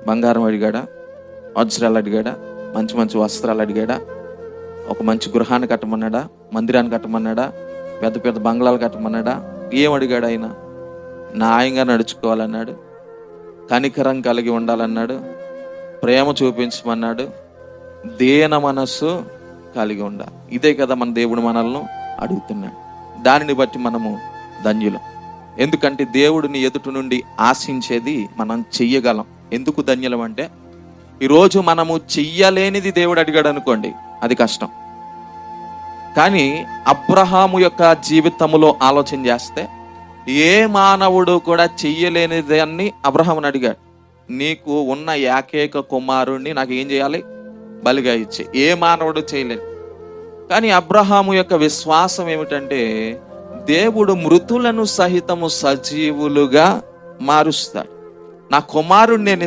బంగారం అడిగాడా? వజ్రాలు అడిగాడా? మంచి మంచి వస్త్రాలు అడిగాడా? ఒక మంచి గృహాన్ని కట్టమన్నాడా? మందిరాన్ని కట్టమన్నాడా? పెద్ద పెద్ద బంగ్లాలు కట్టమన్నాడా? ఏం అడిగాడు ఆయన? న్యాయంగా నడుచుకోవాలన్నాడు, కనికరం కలిగి ఉండాలన్నాడు, ప్రేమ చూపించమన్నాడు, దీన మనస్సు కలిగి ఉండాలి. ఇదే కదా మన దేవుడు మనల్ని అడుగుతున్నాడు. దానిని బట్టి మనము ధన్యులం. ఎందుకంటే దేవుడిని ఎదుటి నుండి ఆశించేది మనం చెయ్యగలం. ఎందుకు ధన్యులం అంటే, ఈరోజు మనము చెయ్యలేనిది దేవుడు అడిగాడు అనుకోండి, అది కష్టం. కానీ అబ్రహాము యొక్క జీవితంలో ఆలోచన చేస్తే ఏ మానవుడు కూడా చెయ్యలేని దాన్ని అబ్రహాముని అడిగాడు. నీకు ఉన్న ఏకైక కుమారుణ్ణి నాకు ఏం చేయాలి? బలిగా ఇచ్చి. ఏ మానవుడు చేయలేడు. కానీ అబ్రహాము యొక్క విశ్వాసం ఏమిటంటే, దేవుడు మృతులను సహితము సజీవులుగా మారుస్తాడు. నా కుమారుణ్ణి నేను